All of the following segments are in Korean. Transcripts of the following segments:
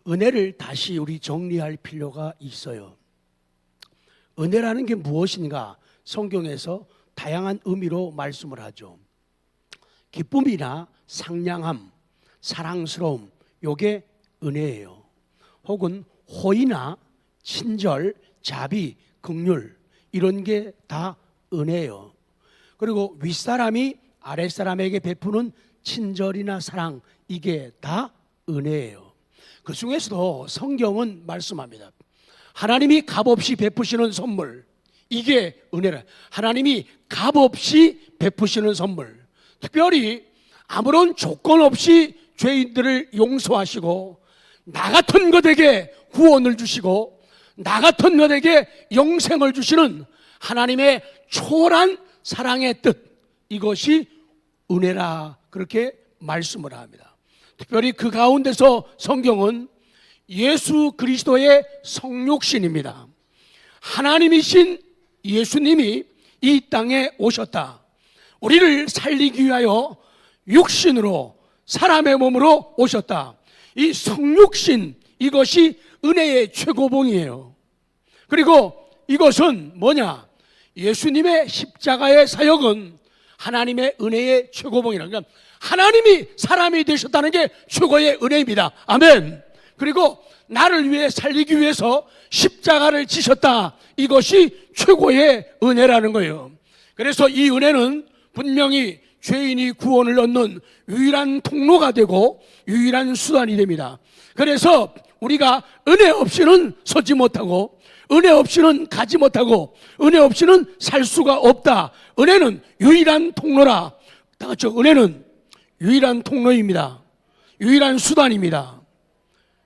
은혜를 다시 우리 정리할 필요가 있어요. 은혜라는 게 무엇인가? 성경에서 다양한 의미로 말씀을 하죠. 기쁨이나 상냥함, 사랑스러움, 요게 은혜예요. 혹은 호의나 친절, 자비, 긍휼, 이런 게 다 은혜예요. 그리고 윗사람이 아랫사람에게 베푸는 친절이나 사랑, 이게 다 은혜예요. 그 중에서도 성경은 말씀합니다. 하나님이 값없이 베푸시는 선물, 이게 은혜라. 하나님이 값없이 베푸시는 선물, 특별히 아무런 조건 없이 죄인들을 용서하시고 나 같은 것에게 구원을 주시고 나 같은 것에게 영생을 주시는 하나님의 초월한 사랑의 뜻, 이것이 은혜라, 그렇게 말씀을 합니다. 특별히 그 가운데서 성경은 예수 그리스도의 성육신입니다. 하나님이신 예수님이 이 땅에 오셨다. 우리를 살리기 위하여 육신으로, 사람의 몸으로 오셨다. 이 성육신, 이것이 은혜의 최고봉이에요. 그리고 이것은 뭐냐? 예수님의 십자가의 사역은 하나님의 은혜의 최고봉이라는, 그러니까 하나님이 사람이 되셨다는 게 최고의 은혜입니다. 아멘. 그리고 나를 위해 살리기 위해서 십자가를 지셨다. 이것이 최고의 은혜라는 거예요. 그래서 이 은혜는 분명히 죄인이 구원을 얻는 유일한 통로가 되고 유일한 수단이 됩니다. 그래서 우리가 은혜 없이는 서지 못하고 은혜 없이는 가지 못하고 은혜 없이는 살 수가 없다. 은혜는 유일한 통로라. 다 같이 은혜는 유일한 통로입니다. 유일한 수단입니다.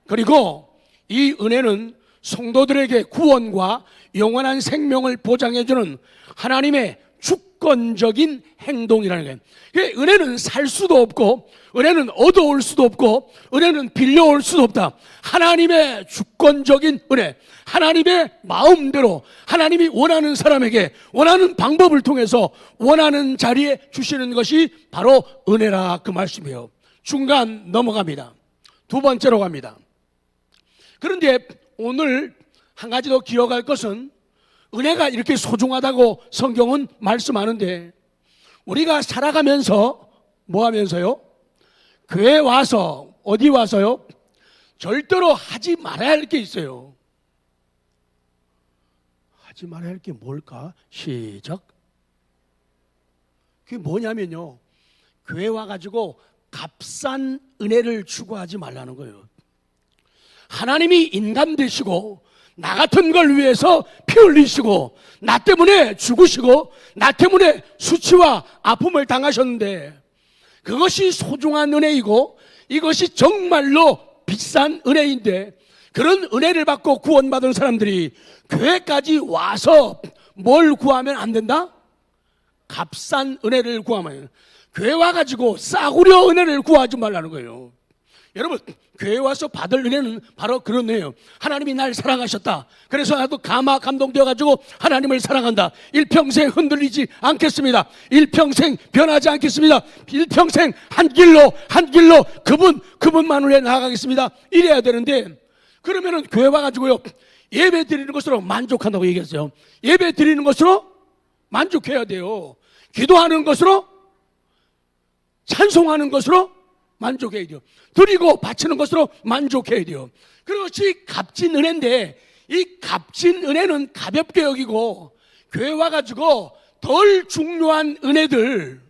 그리고 이 은혜는 성도들에게 구원과 영원한 생명을 보장해주는 하나님의 주권적인 행동이라는 거예요. 은혜는 살 수도 없고 은혜는 얻어올 수도 없고 은혜는 빌려올 수도 없다. 하나님의 주권적인 은혜, 하나님의 마음대로 하나님이 원하는 사람에게 원하는 방법을 통해서 원하는 자리에 주시는 것이 바로 은혜라, 그 말씀이에요. 중간 넘어갑니다. 두 번째로 갑니다. 그런데 오늘 한 가지 더 기억할 것은 은혜가 이렇게 소중하다고 성경은 말씀하는데 우리가 살아가면서 뭐 하면서요? 교회 와서, 어디 와서요? 절대로 하지 말아야 할 게 있어요. 하지 말아야 할 게 뭘까? 시작. 그게 뭐냐면요, 교회 와가지고 값싼 은혜를 추구하지 말라는 거예요. 하나님이 인간 되시고 나 같은 걸 위해서 피 흘리시고 나 때문에 죽으시고 나 때문에 수치와 아픔을 당하셨는데 그것이 소중한 은혜이고 이것이 정말로 비싼 은혜인데 그런 은혜를 받고 구원받은 사람들이 교회까지 와서 뭘 구하면 안 된다? 값싼 은혜를 구하면, 교회 와가지고 싸구려 은혜를 구하지 말라는 거예요. 여러분, 교회 와서 받을 은혜는 바로 그런 은혜예요. 하나님이 날 사랑하셨다. 그래서 나도 감동되어가지고 하나님을 사랑한다. 일평생 흔들리지 않겠습니다. 일평생 변하지 않겠습니다. 일평생 한 길로 그분만을 위해 나아가겠습니다. 이래야 되는데, 그러면은 교회 와가지고요, 예배 드리는 것으로 만족한다고 얘기했어요. 예배 드리는 것으로 만족해야 돼요. 기도하는 것으로, 찬송하는 것으로 만족해야 돼요. 드리고 바치는 것으로 만족해야 돼요. 그것이 값진 은혜인데 이 값진 은혜는 가볍게 여기고 교회 와가지고 덜 중요한 은혜들,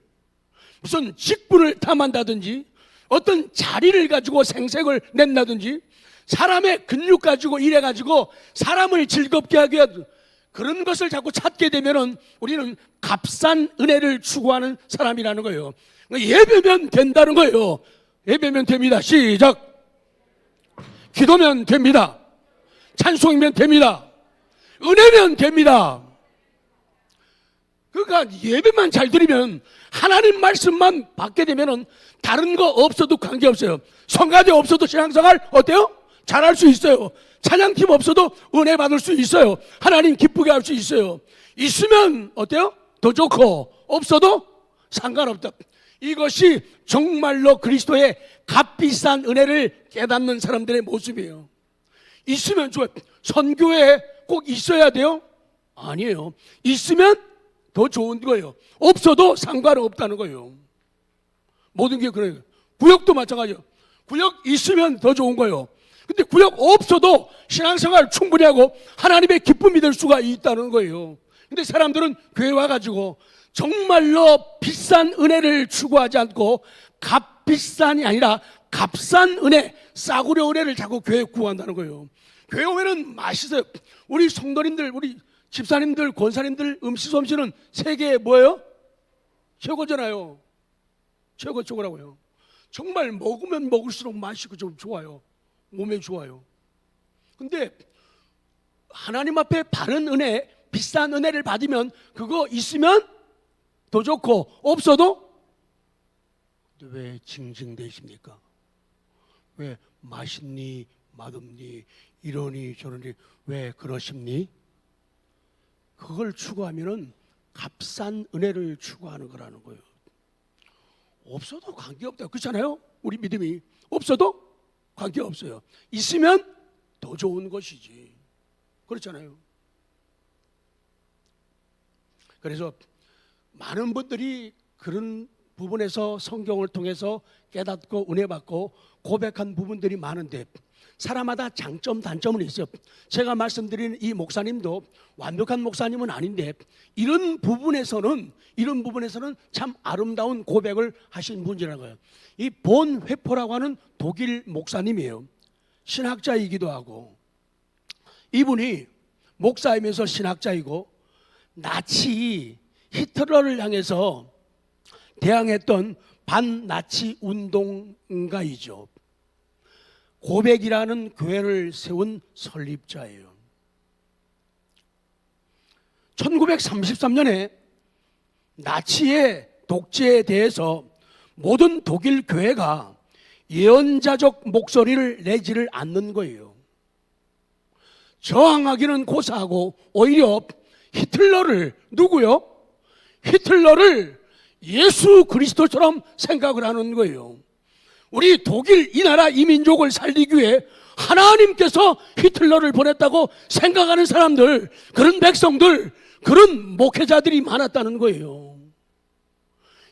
무슨 직분을 탐한다든지 어떤 자리를 가지고 생색을 낸다든지 사람의 근육 가지고 이래가지고 사람을 즐겁게 하기 위한 그런 것을 자꾸 찾게 되면은 우리는 값싼 은혜를 추구하는 사람이라는 거예요. 예배면 된다는 거예요. 예배면 됩니다. 시작. 기도면 됩니다. 찬송이면 됩니다. 은혜면 됩니다. 그러니까 예배만 잘 드리면 하나님 말씀만 받게 되면은 다른 거 없어도 관계없어요. 성가대 없어도 신앙생활 어때요? 잘할 수 있어요. 찬양팀 없어도 은혜 받을 수 있어요. 하나님 기쁘게 할 수 있어요. 있으면 어때요? 더 좋고 없어도 상관없다. 이것이 정말로 그리스도의 값비싼 은혜를 깨닫는 사람들의 모습이에요. 있으면 좋아요. 선교에 꼭 있어야 돼요? 아니에요. 있으면 더 좋은 거예요. 없어도 상관없다는 거예요. 모든 게 그래요. 구역도 마찬가지예요. 구역 있으면 더 좋은 거예요. 근데 구역 없어도 신앙생활 충분히 하고 하나님의 기쁨이 될 수가 있다는 거예요. 근데 사람들은 교회 와가지고 정말로 비싼 은혜를 추구하지 않고 값비싼이 아니라 값싼 은혜, 싸구려 은혜를 자꾸 교회에 구한다는 거예요. 교회 오면은 맛있어요. 우리 성도님들, 우리 집사님들, 권사님들 솜씨는 세계에 뭐예요? 최고잖아요. 최고라고요. 정말 먹으면 먹을수록 맛있고 좀 좋아요. 몸에 좋아요. 근데 하나님 앞에 바른 은혜, 비싼 은혜를 받으면 그거 있으면 더 좋고 없어도 왜 징징대십니까? 왜 맛있니 맛없니 이러니 저러니 왜 그러십니? 그걸 추구하면은 값싼 은혜를 추구하는 거라는 거예요. 없어도 관계없다. 그렇잖아요? 우리 믿음이 없어도 관계없어요. 있으면 더 좋은 것이지. 그렇잖아요. 그래서 많은 분들이 그런 부분에서 성경을 통해서 깨닫고 은혜받고 고백한 부분들이 많은데 사람마다 장점 단점은 있어요. 제가 말씀드린 이 목사님도 완벽한 목사님은 아닌데 이런 부분에서는 참 아름다운 고백을 하신 분이라는 거예요. 이 본 회포라고 하는 독일 목사님이에요. 신학자이기도 하고 이분이 목사이면서 신학자이고 나치 히틀러를 향해서 대항했던 반나치 운동가이죠. 고백이라는 교회를 세운 설립자예요. 1933년에 나치의 독재에 대해서 모든 독일 교회가 예언자적 목소리를 내지를 않는 거예요. 저항하기는 고사하고 오히려 히틀러를 누구요? 히틀러를 예수 그리스도처럼 생각을 하는 거예요. 우리 독일 이 나라 이 민족을 살리기 위해 하나님께서 히틀러를 보냈다고 생각하는 사람들, 그런 백성들, 그런 목회자들이 많았다는 거예요.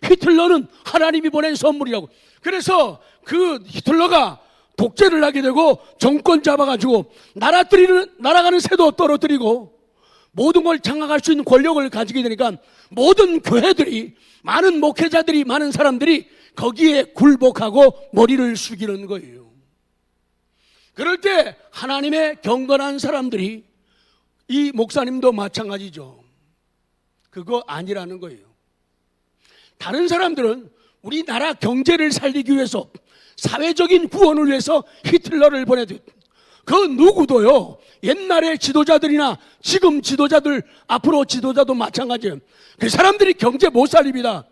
히틀러는 하나님이 보낸 선물이라고. 그래서 그 히틀러가 독재를 하게 되고 정권 잡아가지고 날아가는 새도 떨어뜨리고 모든 걸 장악할 수 있는 권력을 가지게 되니까 모든 교회들이, 많은 목회자들이, 많은 사람들이 거기에 굴복하고 머리를 숙이는 거예요. 그럴 때 하나님의 경건한 사람들이, 이 목사님도 마찬가지죠. 그거 아니라는 거예요. 다른 사람들은 우리나라 경제를 살리기 위해서, 사회적인 구원을 위해서 히틀러를 보내도 그 누구도요, 옛날의 지도자들이나 지금 지도자들, 앞으로 지도자도 마찬가지예요. 그 사람들이 경제 못 살립니다.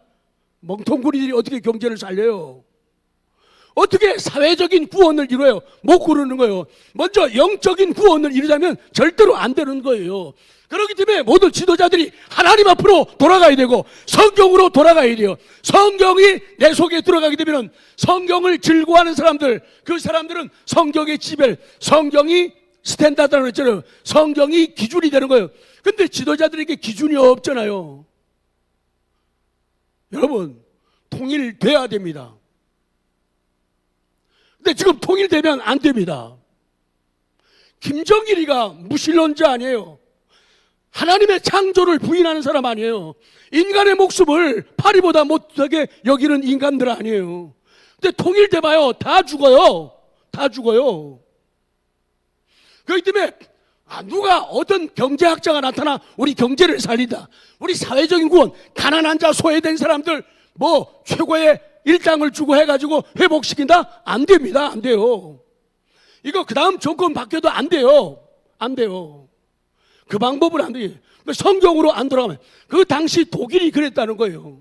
멍텅구리들이 어떻게 경제를 살려요? 어떻게 사회적인 구원을 이루어요? 못 그러는 거예요. 먼저 영적인 구원을 이루자면 절대로 안 되는 거예요. 그렇기 때문에 모든 지도자들이 하나님 앞으로 돌아가야 되고 성경으로 돌아가야 돼요. 성경이 내 속에 들어가게 되면 성경을 즐거워하는 사람들, 그 사람들은 성경의 지별, 성경이 스탠다드라고 했잖아요. 성경이 기준이 되는 거예요. 근데 지도자들에게 기준이 없잖아요. 여러분, 통일돼야 됩니다. 근데 지금 통일되면 안 됩니다. 김정일이가 무신론자 아니에요. 하나님의 창조를 부인하는 사람 아니에요. 인간의 목숨을 파리보다 못하게 여기는 인간들 아니에요. 근데 통일돼봐요. 다 죽어요. 다 죽어요. 그렇기 때문에 누가 어떤 경제학자가 나타나 우리 경제를 살린다, 우리 사회적인 구원, 가난한 자, 소외된 사람들 뭐 최고의 일당을 주고 해가지고 회복시킨다? 안 됩니다. 안 돼요. 이거 그 다음 정권 바뀌어도 안 돼요. 안 돼요. 그 방법은 안 돼요. 성경으로 안 돌아가면. 그 당시 독일이 그랬다는 거예요.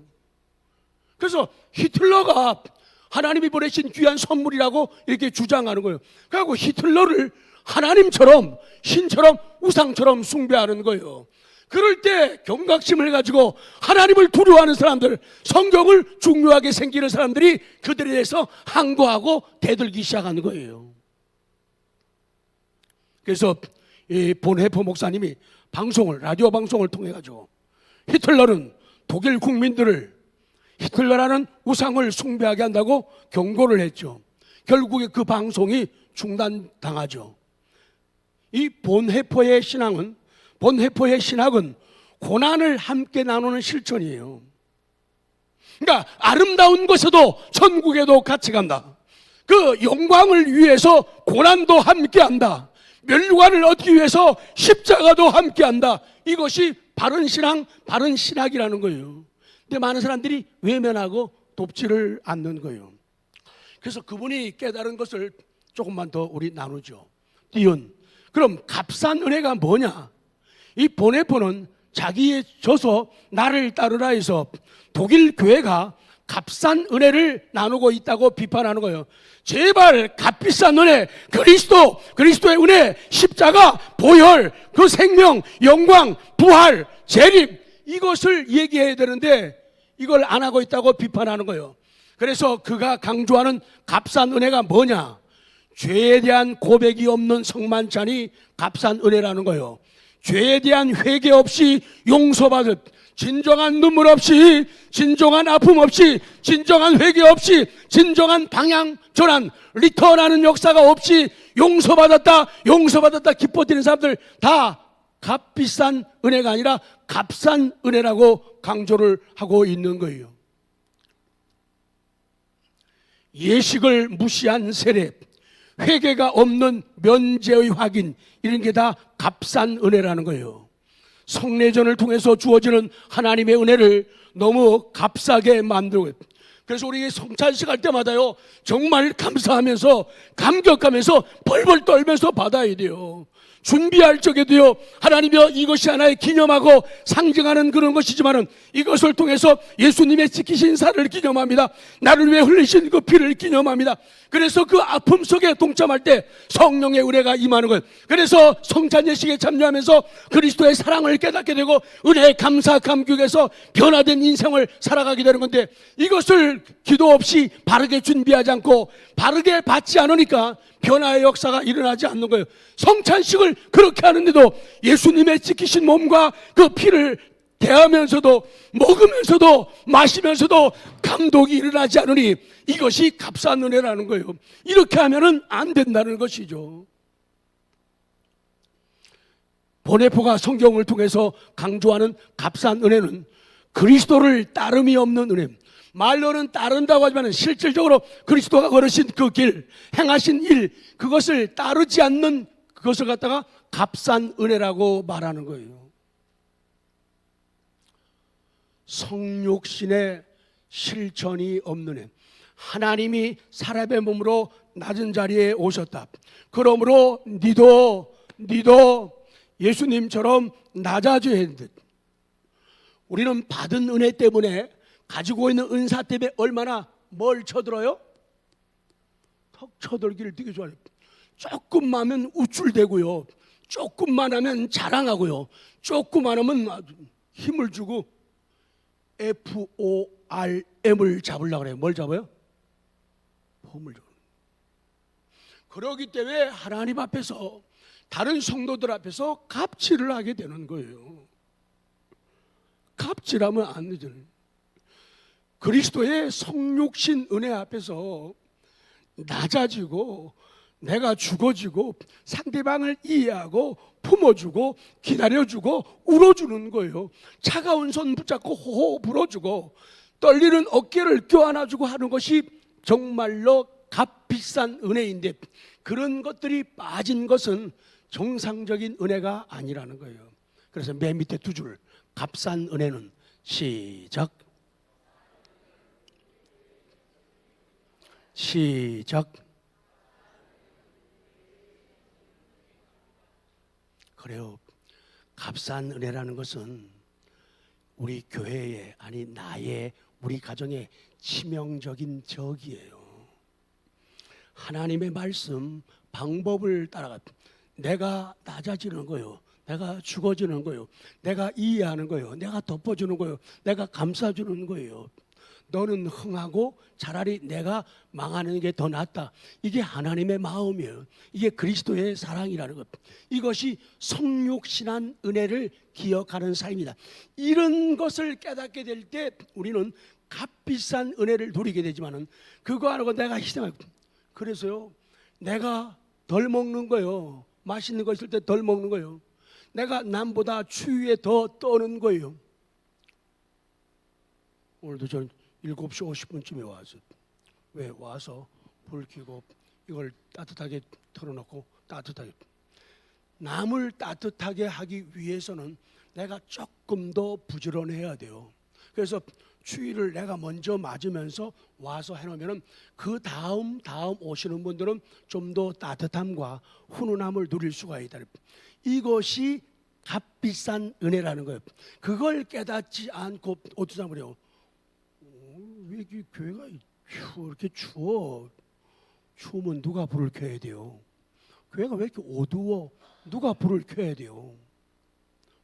그래서 히틀러가 하나님이 보내신 귀한 선물이라고 이렇게 주장하는 거예요. 그래갖고 히틀러를 하나님처럼, 신처럼, 우상처럼 숭배하는 거예요. 그럴 때 경각심을 가지고 하나님을 두려워하는 사람들, 성경을 중요하게 생기는 사람들이 그들에 대해서 항거하고 대들기 시작하는 거예요. 그래서 이 본헤퍼 목사님이 라디오 방송을 통해 가지고 히틀러는 독일 국민들을 히틀러라는 우상을 숭배하게 한다고 경고를 했죠. 결국에 그 방송이 중단당하죠. 이 본헤퍼의 신학은 고난을 함께 나누는 실천이에요. 그러니까 아름다운 곳에도 천국에도 같이 간다. 그 영광을 위해서 고난도 함께 한다. 멸류관을 얻기 위해서 십자가도 함께 한다. 이것이 바른 신앙, 바른 신학이라는 거예요. 근데 많은 사람들이 외면하고 돕지를 않는 거예요. 그래서 그분이 깨달은 것을 조금만 더 우리 나누죠. 띠은, 그럼 값싼 은혜가 뭐냐? 이 본헤퍼는 자기의 저서 나를 따르라 해서 독일 교회가 값싼 은혜를 나누고 있다고 비판하는 거예요. 제발 값비싼 은혜, 그리스도의 은혜, 십자가, 보혈, 그 생명, 영광, 부활, 재림, 이것을 얘기해야 되는데 이걸 안 하고 있다고 비판하는 거예요. 그래서 그가 강조하는 값싼 은혜가 뭐냐? 죄에 대한 고백이 없는 성만찬이 값싼 은혜라는 거예요. 죄에 대한 회개 없이 용서받을, 진정한 눈물 없이, 진정한 아픔 없이, 진정한 회개 없이, 진정한 방향 전환, 리턴하는 역사가 없이 용서받았다 기뻐지는 사람들 다 값비싼 은혜가 아니라 값싼 은혜라고 강조를 하고 있는 거예요. 예식을 무시한 세례, 회개가 없는 면죄의 확인, 이런 게 다 값싼 은혜라는 거예요. 성례전을 통해서 주어지는 하나님의 은혜를 너무 값싸게 만들고, 그래서 우리 성찬식 할 때마다요 정말 감사하면서 감격하면서 벌벌 떨면서 받아야 돼요. 준비할 적에도요 하나님이여 이것이 하나의 기념하고 상징하는 그런 것이지만은 이것을 통해서 예수님의 지키신 살을 기념합니다. 나를 위해 흘리신 그 피를 기념합니다. 그래서 그 아픔 속에 동참할 때 성령의 은혜가 임하는 거예요. 그래서 성찬 예식에 참여하면서 그리스도의 사랑을 깨닫게 되고 은혜의 감사 감격에서 변화된 인생을 살아가게 되는 건데, 이것을 기도 없이 바르게 준비하지 않고 바르게 받지 않으니까 변화의 역사가 일어나지 않는 거예요. 성찬식을 그렇게 하는데도 예수님의 지키신 몸과 그 피를 대하면서도 먹으면서도 마시면서도 감독이 일어나지 않으니 이것이 값싼 은혜라는 거예요. 이렇게 하면은 안 된다는 것이죠. 본헤퍼가 성경을 통해서 강조하는 값싼 은혜는 그리스도를 따름이 없는 은혜, 말로는 따른다고 하지만 실질적으로 그리스도가 걸으신 그 길, 행하신 일, 그것을 따르지 않는 그것을 갖다가 값싼 은혜라고 말하는 거예요. 성육신의 실천이 없는 애, 하나님이 사람의 몸으로 낮은 자리에 오셨다. 그러므로 니도 예수님처럼 낮아져야 했는데, 우리는 받은 은혜 때문에, 가지고 있는 은사 때문에 얼마나 뭘 쳐들어요? 턱 쳐들기를 되게 좋아해요. 조금만 하면 우쭐대고요, 조금만 하면 자랑하고요, 조금만 하면 힘을 주고 FORM을 잡으려고 그래요. 뭘 잡아요? 폼을 잡아요. 그러기 때문에 하나님 앞에서, 다른 성도들 앞에서 갑질을 하게 되는 거예요. 갑질하면 안 되잖아요. 그리스도의 성육신 은혜 앞에서 낮아지고 내가 죽어지고 상대방을 이해하고 품어주고 기다려주고 울어주는 거예요. 차가운 손 붙잡고 호호 불어주고 떨리는 어깨를 껴안아주고 하는 것이 정말로 값비싼 은혜인데, 그런 것들이 빠진 것은 정상적인 은혜가 아니라는 거예요. 그래서 맨 밑에 두 줄, 값싼 은혜는 시작. 그래요. 값싼 은혜라는 것은 우리 교회의, 아니 나의, 우리 가정의 치명적인 적이에요. 하나님의 말씀, 방법을 따라가 내가 낮아지는 거예요. 내가 죽어주는 거예요. 내가 이해하는 거예요. 내가 덮어주는 거예요. 내가 감싸주는 거예요. 너는 흥하고 차라리 내가 망하는 게 더 낫다. 이게 하나님의 마음이에요. 이게 그리스도의 사랑이라는 것. 이것이 성육신한 은혜를 기억하는 삶이다. 이런 것을 깨닫게 될 때 우리는 값비싼 은혜를 누리게 되지만은 그거 하고 내가 희생하고, 그래서요 내가 덜 먹는 거예요. 맛있는 거 있을 때 덜 먹는 거예요. 내가 남보다 추위에 더 떠는 거예요. 오늘도 저는 7시 50분쯤에 와서, 왜 와서 불 켜고 이걸 따뜻하게 털어놓고 따뜻하게, 남을 따뜻하게 하기 위해서는 내가 조금 더 부지런해야 돼요. 그래서 추위를 내가 먼저 맞으면서 와서 해놓으면 그 다음 오시는 분들은 좀 더 따뜻함과 훈훈함을 누릴 수가 있다. 이것이 값비싼 은혜라는 거예요. 그걸 깨닫지 않고 어떻게 하면 왜 이 교회가 이렇게 추워? 추우면 누가 불을 켜야 돼요? 교회가 왜 이렇게 어두워? 누가 불을 켜야 돼요?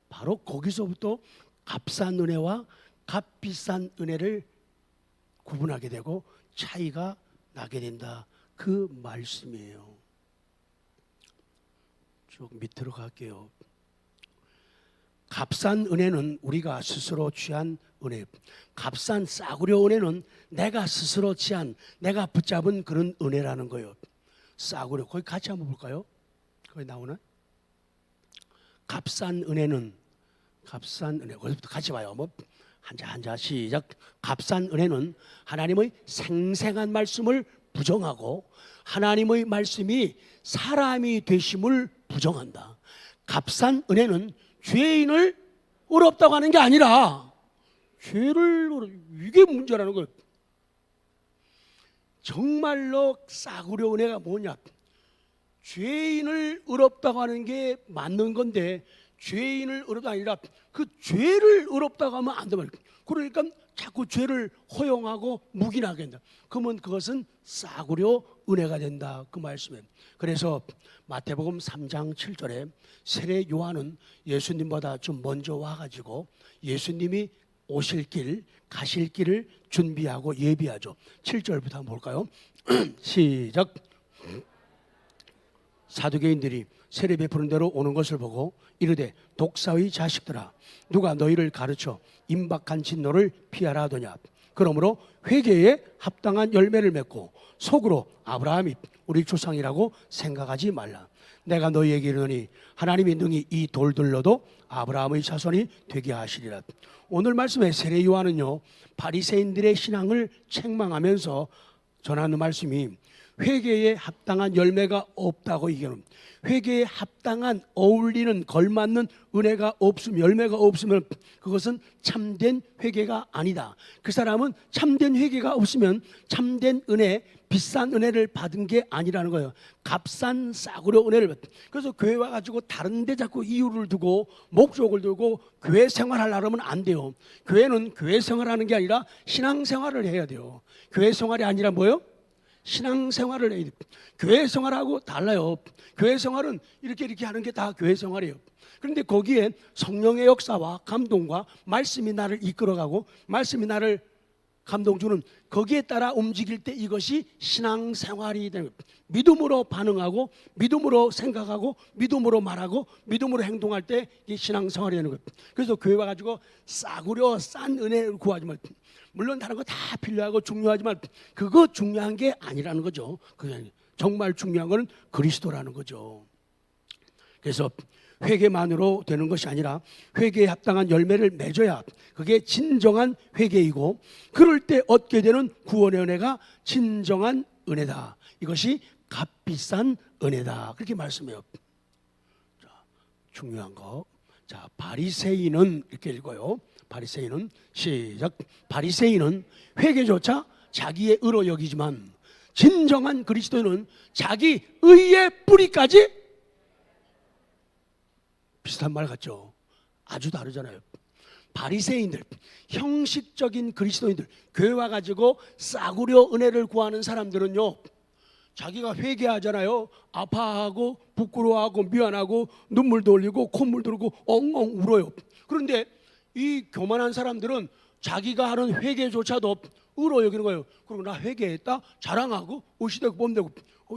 바로 거기서부터 값싼 은혜와 값비싼 은혜를 구분하게 되고 차이가 나게 된다. 그 말씀이에요. 쭉 밑으로 갈게요. 값싼 은혜는 우리가 스스로 취한 은혜. 값싼 싸구려 은혜는 내가 스스로 취한, 내가 붙잡은 그런 은혜라는 거예요. 싸구려. 거기 같이 한번 볼까요? 거기 나오나? 값싼 은혜는, 값싼 은혜. 거기부터 같이 봐요. 뭐 한자 시작. 값싼 은혜는 하나님의 생생한 말씀을 부정하고 하나님의 말씀이 사람이 되심을 부정한다. 값싼 은혜는 죄인을 의롭다고 하는 게 아니라 죄를, 이게 문제라는 거예요. 정말로 싸구려 은혜가 뭐냐? 죄인을 의롭다고 하는 게 맞는 건데 죄인을 의롭다 아니라 그 죄를 의롭다고 하면 안 된다. 그러니까 자꾸 죄를 허용하고 묵인하게 된다. 그러면 그것은 싸구려 은혜가 된다. 그 말씀이에요. 그래서 마태복음 3장 7절에 세례 요한은 예수님보다 좀 먼저 와가지고 예수님이 오실 길, 가실 길을 준비하고 예비하죠. 7절부터 한번 볼까요? 시작. 사두개인들이 세례 베푸는 대로 오는 것을 보고 이르되 독사의 자식들아, 누가 너희를 가르쳐 임박한 진노를 피하라 하더냐. 그러므로 회개에 합당한 열매를 맺고 속으로 아브라함이 우리 조상이라고 생각하지 말라. 내가 너희에게 이르노니 하나님이 능히 이 돌들로도 아브라함의 자손이 되게 하시리라. 오늘 말씀의 세례 요한은요, 바리새인들의 신앙을 책망하면서 전하는 말씀이 회개에 합당한 열매가 없다고 얘기하는, 회개에 합당한 어울리는 걸맞는 은혜가 없으면, 열매가 없으면 그것은 참된 회개가 아니다. 그 사람은 참된 회개가 없으면 참된 은혜, 비싼 은혜를 받은 게 아니라는 거예요. 값싼 싸구려 은혜를 받. 그래서 교회 와가지고 다른 데 자꾸 이유를 두고 목적을 두고 교회 생활하려면 안 돼요. 교회는 교회 생활하는 게 아니라 신앙생활을 해야 돼요. 교회 생활이 아니라 뭐예요? 신앙생활을 해야 돼요. 교회 생활하고 달라요. 교회 생활은 이렇게 하는 게 다 교회 생활이에요. 그런데 거기에 성령의 역사와 감동과 말씀이 나를 이끌어가고 말씀이 나를 감동 주는, 거기에 따라 움직일 때 이것이 신앙생활이 되는 거예요. 믿음으로 반응하고 믿음으로 생각하고 믿음으로 말하고 믿음으로 행동할 때 이게 신앙생활이 되는 거예요. 그래서 교회 와가지고 싸구려 싼 은혜를 구하지 말. 물론 다른 거 다 필요하고 중요하지만 그거 중요한 게 아니라는 거죠. 그냥 정말 중요한 거는 그리스도라는 거죠. 그래서 회개만으로 되는 것이 아니라 회개에 합당한 열매를 맺어야 그게 진정한 회개이고, 그럴 때 얻게 되는 구원의 은혜가 진정한 은혜다. 이것이 값비싼 은혜다. 그렇게 말씀해요. 자, 중요한 거. 자, 바리새인은 이렇게 읽어요. 바리새인은 시작. 바리새인은 회개조차 자기의 의로 여기지만 진정한 그리스도인은 자기 의의 뿌리까지, 비슷한 말 같죠? 아주 다르잖아요. 바리새인들, 형식적인 그리스도인들, 교회 와가지고 싸구려 은혜를 구하는 사람들은요, 자기가 회개하잖아요. 아파하고 부끄러워하고 미안하고 눈물도 흘리고 콧물도 흘리고 엉엉 울어요. 그런데 이 교만한 사람들은 자기가 하는 회개조차도 의로 여기는 거예요. 그리고 나 회개했다 자랑하고 의시되고 뽐내고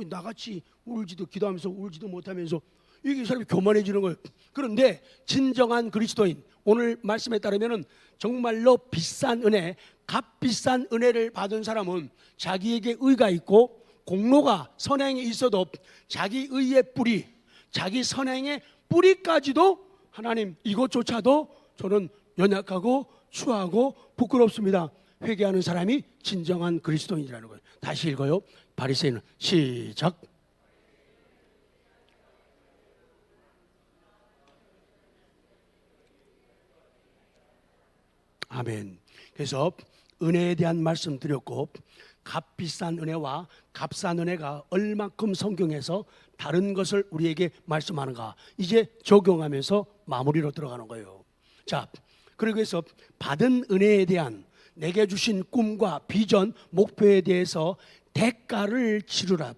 나같이 울지도 기도하면서 울지도 못하면서 이게 사람이 교만해지는 거예요. 그런데 진정한 그리스도인, 오늘 말씀에 따르면 정말로 비싼 은혜, 값비싼 은혜를 받은 사람은 자기에게 의가 있고 공로가 선행에 있어도 자기 의의 뿌리, 자기 선행의 뿌리까지도 하나님 이것조차도 저는 연약하고 추하고 부끄럽습니다. 회개하는 사람이 진정한 그리스도인이라는 거예요. 다시 읽어요. 바리새인은 시작. 아멘. 그래서 은혜에 대한 말씀 드렸고, 값비싼 은혜와 값싼 은혜가 얼마큼 성경에서 다른 것을 우리에게 말씀하는가, 이제 적용하면서 마무리로 들어가는 거예요. 자, 그리고 해서 받은 은혜에 대한, 내게 주신 꿈과 비전, 목표에 대해서 대가를 치르라.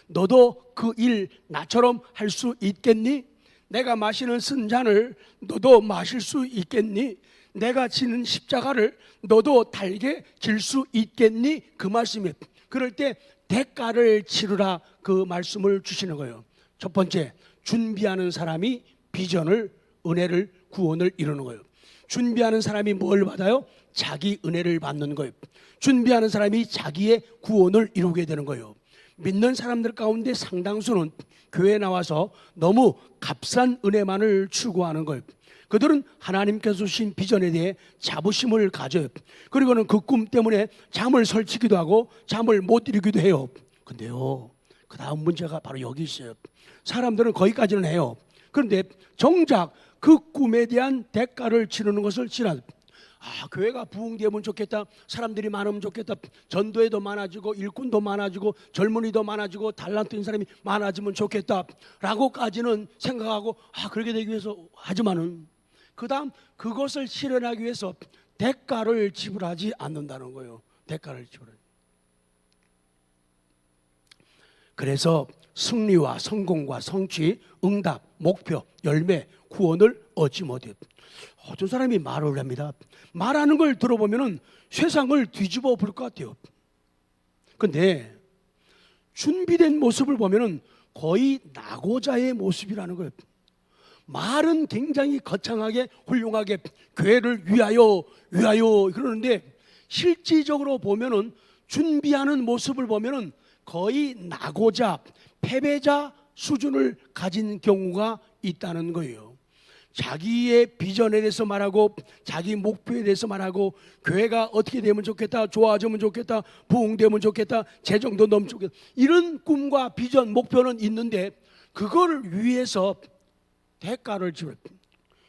너도 그 일 나처럼 할 수 있겠니? 내가 마시는 쓴 잔을 너도 마실 수 있겠니? 내가 지는 십자가를 너도 달게 질 수 있겠니? 그 말씀이에요. 그럴 때 대가를 치르라, 그 말씀을 주시는 거예요. 첫 번째, 준비하는 사람이 비전을, 은혜를, 구원을 이루는 거예요. 준비하는 사람이 뭘 받아요? 자기 은혜를 받는 거예요. 준비하는 사람이 자기의 구원을 이루게 되는 거예요. 믿는 사람들 가운데 상당수는 교회에 나와서 너무 값싼 은혜만을 추구하는 거예요. 그들은 하나님께서 주신 비전에 대해 자부심을 가져요. 그리고는 그 꿈 때문에 잠을 설치기도 하고 잠을 못 이루기도 해요. 근데요, 그 다음 문제가 바로 여기 있어요. 사람들은 거기까지는 해요. 그런데 정작 그 꿈에 대한 대가를 치르는 것을 싫어해요. 교회가 부흥되면 좋겠다, 사람들이 많으면 좋겠다, 전도회도 많아지고 일꾼도 많아지고 젊은이도 많아지고 달란트 있는 사람이 많아지면 좋겠다 라고까지는 생각하고 그렇게 되기 위해서 하지만은 그 다음 그것을 실현하기 위해서 대가를 지불하지 않는다는 거예요. 대가를 지불하지. 그래서 승리와 성공과 성취, 응답, 목표, 열매, 구원을 얻지 못해요. 어떤 사람이 말을 합니다. 말하는 걸 들어보면 세상을 뒤집어 볼 것 같아요. 근데 준비된 모습을 보면 거의 낙오자의 모습이라는 거예요. 말은 굉장히 거창하게 훌륭하게 교회를 위하여 그러는데 실질적으로 보면은 준비하는 모습을 보면은 거의 낙오자, 패배자 수준을 가진 경우가 있다는 거예요. 자기의 비전에 대해서 말하고 자기 목표에 대해서 말하고 교회가 어떻게 되면 좋겠다, 좋아지면 좋겠다, 부흥되면 좋겠다, 재정도 넘치면 좋겠다, 이런 꿈과 비전, 목표는 있는데 그거를 위해서 대가를 지불.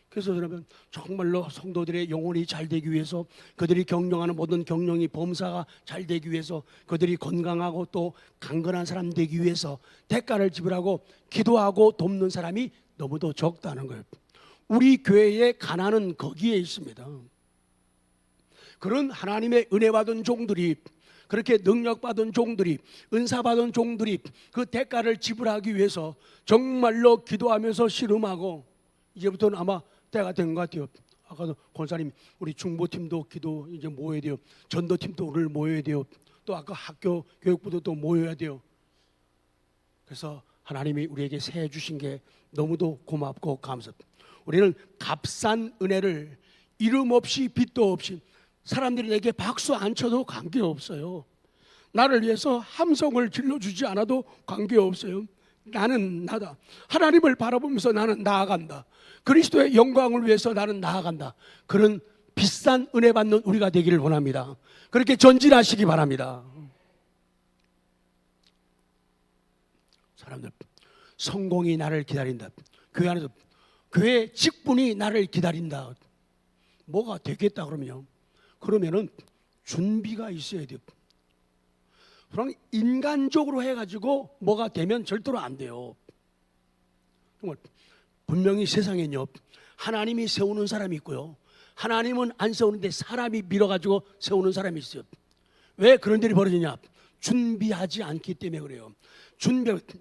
그래서 여러분, 정말로 성도들의 영혼이 잘 되기 위해서, 그들이 경영하는 모든 경영이 범사가 잘 되기 위해서, 그들이 건강하고 또 강건한 사람 되기 위해서 대가를 지불하고 기도하고 돕는 사람이 너무도 적다는 거예요. 우리 교회의 가난은 거기에 있습니다. 그런 하나님의 은혜 받은 종들이, 그렇게 능력 받은 종들이, 은사 받은 종들이 그 대가를 지불하기 위해서 정말로 기도하면서 씨름하고, 이제부터는 아마 때가 된 것 같아요. 아까도 권사님, 우리 중보팀도 기도 이제 모여야 돼요. 전도팀도 오늘 모여야 돼요. 또 아까 학교 교육부도 또 모여야 돼요. 그래서 하나님이 우리에게 새 주신 게 너무도 고맙고 감사합니다. 우리는 값싼 은혜를 이름 없이 빚도 없이, 사람들이 내게 박수 안 쳐도 관계없어요. 나를 위해서 함성을 질러주지 않아도 관계없어요. 나는 나다. 하나님을 바라보면서 나는 나아간다. 그리스도의 영광을 위해서 나는 나아간다. 그런 비싼 은혜 받는 우리가 되기를 원합니다. 그렇게 전진하시기 바랍니다. 사람들, 성공이 나를 기다린다. 교회 안에서 교회 직분이 나를 기다린다. 뭐가 되겠다 그러면은 준비가 있어야 돼요. 그럼 인간적으로 해가지고 뭐가 되면 절대로 안 돼요. 정말 분명히 세상에는요, 하나님이 세우는 사람이 있고요, 하나님은 안 세우는데 사람이 밀어가지고 세우는 사람이 있어요. 왜 그런 일이 벌어지냐? 준비하지 않기 때문에 그래요.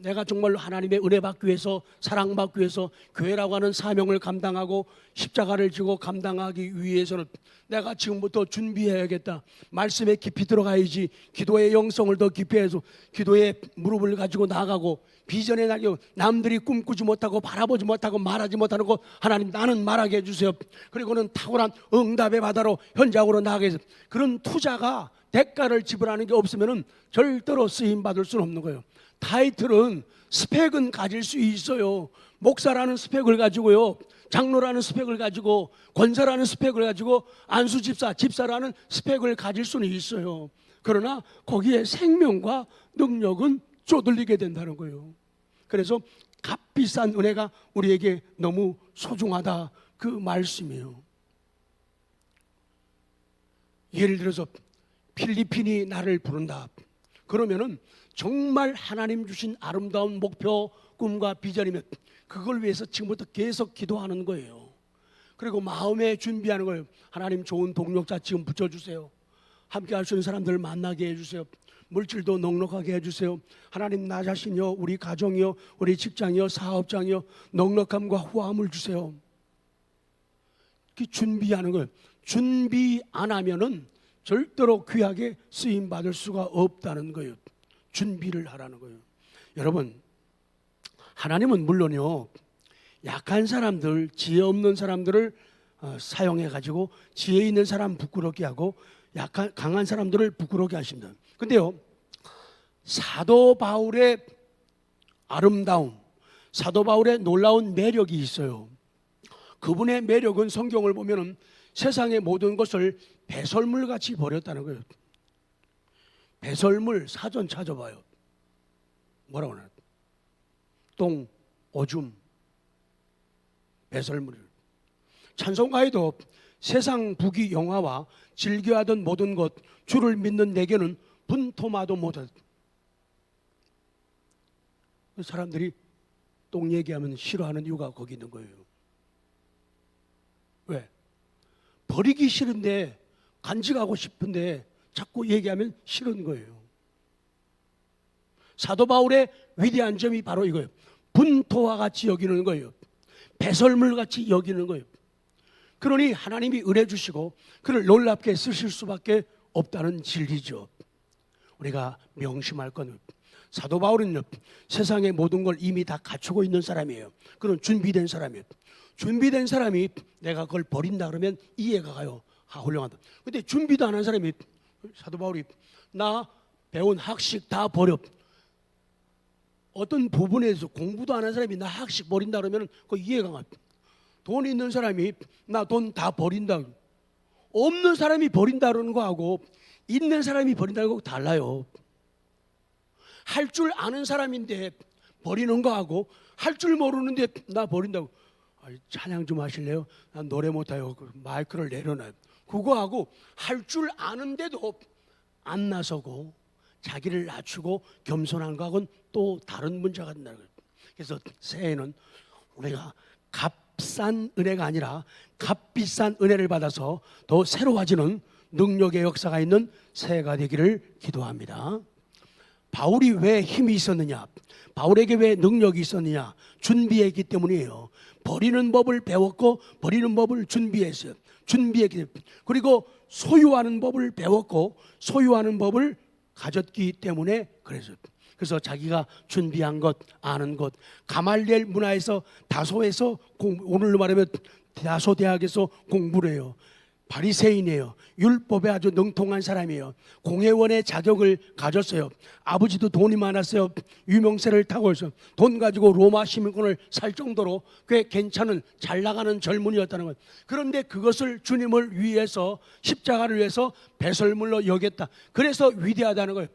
내가 정말로 하나님의 은혜 받기 위해서, 사랑받기 위해서 교회라고 하는 사명을 감당하고 십자가를 지고 감당하기 위해서는 내가 지금부터 준비해야겠다. 말씀에 깊이 들어가야지. 기도의 영성을 더 깊이 해서 기도의 무릎을 가지고 나가고, 비전의 날개, 남들이 꿈꾸지 못하고 바라보지 못하고 말하지 못하는 거 하나님 나는 말하게 해주세요. 그리고는 탁월한 응답의 바다로 현장으로 나가게 해서, 그런 투자가 대가를 지불하는 게 없으면 절대로 쓰임 받을 수는 없는 거예요. 타이틀은, 스펙은 가질 수 있어요. 목사라는 스펙을 가지고요, 장로라는 스펙을 가지고, 권사라는 스펙을 가지고, 집사라는 스펙을 가질 수는 있어요. 그러나 거기에 생명과 능력은 쪼들리게 된다는 거예요. 그래서 값비싼 은혜가 우리에게 너무 소중하다, 그 말씀이에요. 예를 들어서 필리핀이 나를 부른다. 그러면은 정말 하나님 주신 아름다운 목표, 꿈과 비전이면 그걸 위해서 지금부터 계속 기도하는 거예요. 그리고 마음에 준비하는 거예요. 하나님 좋은 동력자 지금 붙여주세요. 함께 할 수 있는 사람들을 만나게 해주세요. 물질도 넉넉하게 해주세요. 하나님 나 자신이요, 우리 가정이요, 우리 직장이요, 사업장이요, 넉넉함과 후함을 주세요. 준비하는 거예요. 준비 안 하면은 절대로 귀하게 쓰임 받을 수가 없다는 거예요. 준비를 하라는 거예요. 여러분, 하나님은 물론요, 약한 사람들, 지혜 없는 사람들을 사용해 가지고 지혜 있는 사람 부끄럽게 하고 강한 사람들을 부끄럽게 하십니다. 근데요, 사도 바울의 아름다움, 사도 바울의 놀라운 매력이 있어요. 그분의 매력은 성경을 보면은 세상의 모든 것을 배설물같이 버렸다는 거예요. 배설물 사전 찾아봐요. 뭐라고 하나? 똥, 오줌, 배설물. 찬송가에도 세상 부귀 영화와 즐겨하던 모든 것, 주를 믿는 내게는 분토마도 못하다. 사람들이 똥 얘기하면 싫어하는 이유가 거기 있는 거예요. 왜? 버리기 싫은데, 간직하고 싶은데 자꾸 얘기하면 싫은 거예요. 사도 바울의 위대한 점이 바로 이거예요. 분토와 같이 여기는 거예요. 배설물 같이 여기는 거예요. 그러니 하나님이 은혜 주시고 그를 놀랍게 쓰실 수밖에 없다는 진리죠. 우리가 명심할 건, 사도 바울은 세상의 모든 걸 이미 다 갖추고 있는 사람이에요. 그런 준비된 사람이에요. 준비된 사람이 내가 그걸 버린다 그러면 이해가 가요. 훌륭하다. 근데 준비도 안 한 사람이, 사도 바울이 나 배운 학식 다 버려. 어떤 부분에서 공부도 안 한 사람이 나 학식 버린다 그러면 그 이해가 가. 돈 있는 사람이 나 돈 다 버린다. 없는 사람이 버린다 그러는 거하고 있는 사람이 버린다는 거 달라요. 할 줄 아는 사람인데 버리는 거하고 할 줄 모르는데 나 버린다고. 찬양 좀 하실래요? 난 노래 못해요. 마이크를 내려놔요. 그거하고 할 줄 아는데도 안 나서고 자기를 낮추고 겸손한 거하고는 또 다른 문제가 된다는 거예요. 그래서 새해는 우리가 값싼 은혜가 아니라 값비싼 은혜를 받아서 더 새로워지는 능력의 역사가 있는 새해가 되기를 기도합니다. 바울이 왜 힘이 있었느냐? 바울에게 왜 능력이 있었느냐? 준비했기 때문이에요. 버리는 법을 배웠고 버리는 법을 준비했어요. 준비했기 때문에. 그리고 소유하는 법을 배웠고 소유하는 법을 가졌기 때문에 그래서 자기가 준비한 것, 아는 것, 가말리엘 문화에서 다소에서 오늘로 말하면 다소 대학에서 공부를 해요. 바리새인이에요. 율법에 아주 능통한 사람이에요. 공회원의 자격을 가졌어요. 아버지도 돈이 많았어요. 유명세를 타고 있어요. 돈 가지고 로마 시민권을 살 정도로 꽤 괜찮은 잘 나가는 젊은이였다는 거예요. 그런데 그것을 주님을 위해서, 십자가를 위해서 배설물로 여겼다. 그래서 위대하다는 거예요.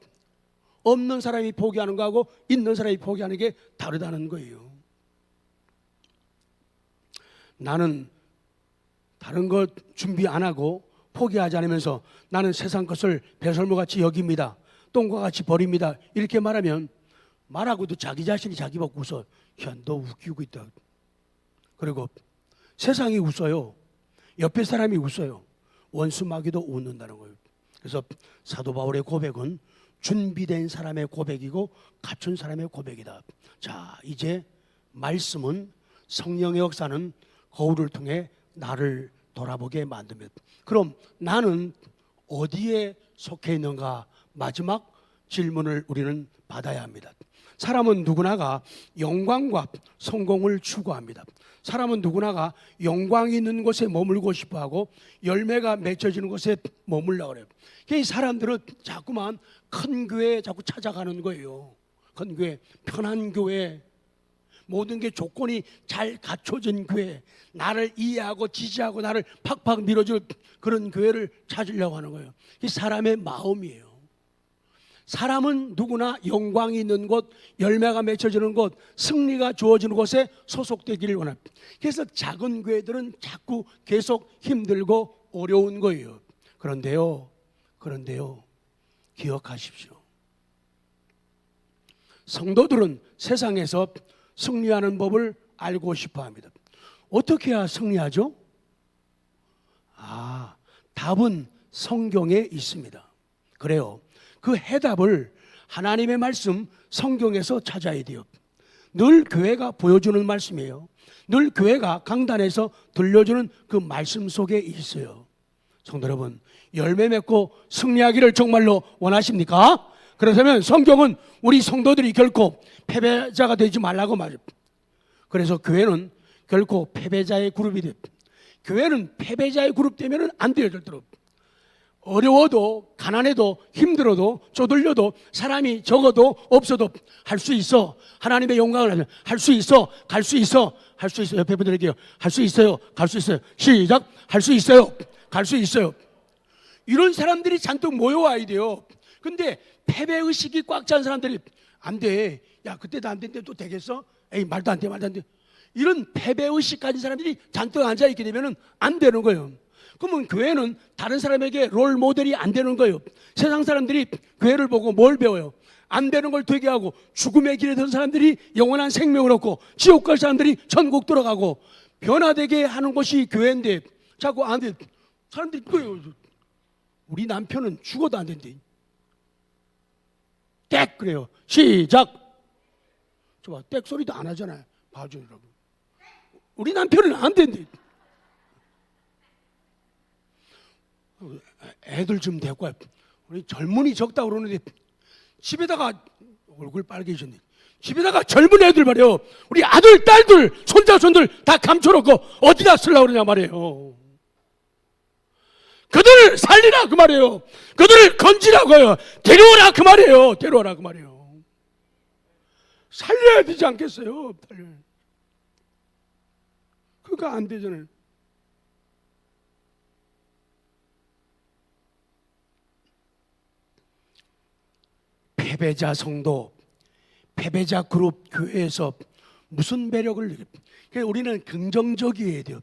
없는 사람이 포기하는 거하고 있는 사람이 포기하는 게 다르다는 거예요. 나는 다른 것 준비 안 하고 포기하지 않으면서 나는 세상 것을 배설물같이 여깁니다. 똥과 같이 버립니다. 이렇게 말하면 말하고도 자기 자신이 자기 보고 웃어. 야, 너 웃기고 있다. 그리고 세상이 웃어요. 옆에 사람이 웃어요. 원수 마귀도 웃는다는 거예요. 그래서 사도 바울의 고백은 준비된 사람의 고백이고 갖춘 사람의 고백이다. 자, 이제 말씀은, 성령의 역사는 거울을 통해 나를 돌아보게 만듭니다. 그럼 나는 어디에 속해 있는가? 마지막 질문을 우리는 받아야 합니다. 사람은 누구나가 영광과 성공을 추구합니다. 사람은 누구나가 영광이 있는 곳에 머물고 싶어하고 열매가 맺혀지는 곳에 머물려고 그래요. 이 사람들은 자꾸만 큰 교회에 자꾸 찾아가는 거예요. 큰 교회, 편한 교회, 모든 게 조건이 잘 갖춰진 교회, 나를 이해하고 지지하고 나를 팍팍 밀어줄 그런 교회를 찾으려고 하는 거예요. 이 사람의 마음이에요. 사람은 누구나 영광이 있는 곳, 열매가 맺혀지는 곳, 승리가 주어지는 곳에 소속되기를 원합니다. 그래서 작은 교회들은 자꾸 계속 힘들고 어려운 거예요. 그런데요, 기억하십시오. 성도들은 세상에서 승리하는 법을 알고 싶어 합니다. 어떻게 해야 승리하죠? 답은 성경에 있습니다. 그래요. 그 해답을 하나님의 말씀, 성경에서 찾아야 돼요. 늘 교회가 보여주는 말씀이에요. 늘 교회가 강단에서 들려주는 그 말씀 속에 있어요. 성도 여러분, 열매 맺고 승리하기를 정말로 원하십니까? 그렇다면 성경은 우리 성도들이 결코 패배자가 되지 말라고 말합니다. 그래서 교회는 결코 패배자의 그룹이 됩니다. 교회는 패배자의 그룹 되면 안 돼요, 절대로. 어려워도, 가난해도, 힘들어도, 쪼들려도, 사람이 적어도 없어도 할 수 있어. 하나님의 영광을 하면 할 수 있어. 갈 수 있어. 할 수 있어요. 옆에 분들에게요. 할 수 있어요. 갈 수 있어요. 시작. 할 수 있어요. 갈 수 있어요. 이런 사람들이 잔뜩 모여와야 돼요. 근데 패배의식이 꽉 찬 사람들이 안 돼. 야, 그때도 안 됐는데 또 되겠어? 에이, 말도 안 돼, 말도 안 돼. 이런 패배의식 가진 사람들이 잔뜩 앉아있게 되면 안 되는 거예요. 그러면 교회는 다른 사람에게 롤 모델이 안 되는 거예요. 세상 사람들이 교회를 보고 뭘 배워요? 안 되는 걸 되게 하고, 죽음의 길에 든 사람들이 영원한 생명을 얻고, 지옥 갈 사람들이 천국 들어가고, 변화되게 하는 것이 교회인데 자꾸 안 돼. 사람들이 그래요. 우리 남편은 죽어도 안 된대. 땡 그래요. 시작. 저봐, 땡 소리도 안 하잖아요. 봐줘 여러분. 우리 남편은 안 된대. 애들 좀 데리고 와. 우리 젊은이 적다 그러는데 집에다가 얼굴 빨개졌네. 집에다가 젊은 애들 말이에요. 우리 아들, 딸들, 손자, 손들 다 감춰놓고 어디다 쓰려고 그러냐 말이에요. 그들을 살리라 그 말이에요. 그들을 건지라고요. 데려오라 그 말이에요. 데려오라 그 말이에요. 살려야 되지 않겠어요? 그거 안 되잖아요. 패배자 성도, 패배자 그룹 교회에서 무슨 매력을 느낍니까? 우리는 긍정적이어야 돼요.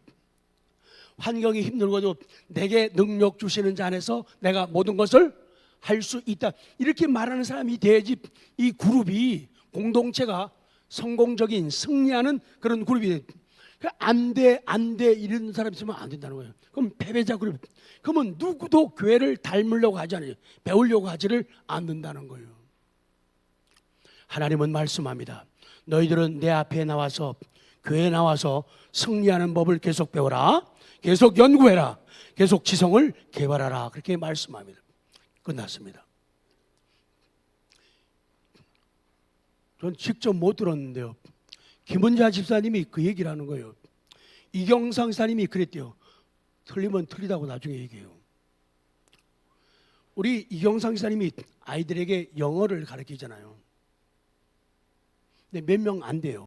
환경이 힘들고도 내게 능력 주시는 자 안에서 내가 모든 것을 할 수 있다. 이렇게 말하는 사람이 돼야지 이 그룹이, 공동체가 성공적인, 승리하는 그런 그룹이 안 돼, 이런 사람이 있으면 안 된다는 거예요. 그럼 패배자 그룹. 그러면 누구도 교회를 닮으려고 하지 않아요. 배우려고 하지를 않는다는 거예요. 하나님은 말씀합니다. 너희들은 내 앞에 나와서, 교회에 나와서 승리하는 법을 계속 배워라. 계속 연구해라. 계속 지성을 개발하라. 그렇게 말씀합니다. 끝났습니다. 전 직접 못 들었는데요. 김은자 집사님이 그 얘기를 하는 거예요. 이경상 집사님이 그랬대요. 틀리면 틀리다고 나중에 얘기해요. 우리 이경상 집사님이 아이들에게 영어를 가르치잖아요. 근데 몇 명 안 돼요.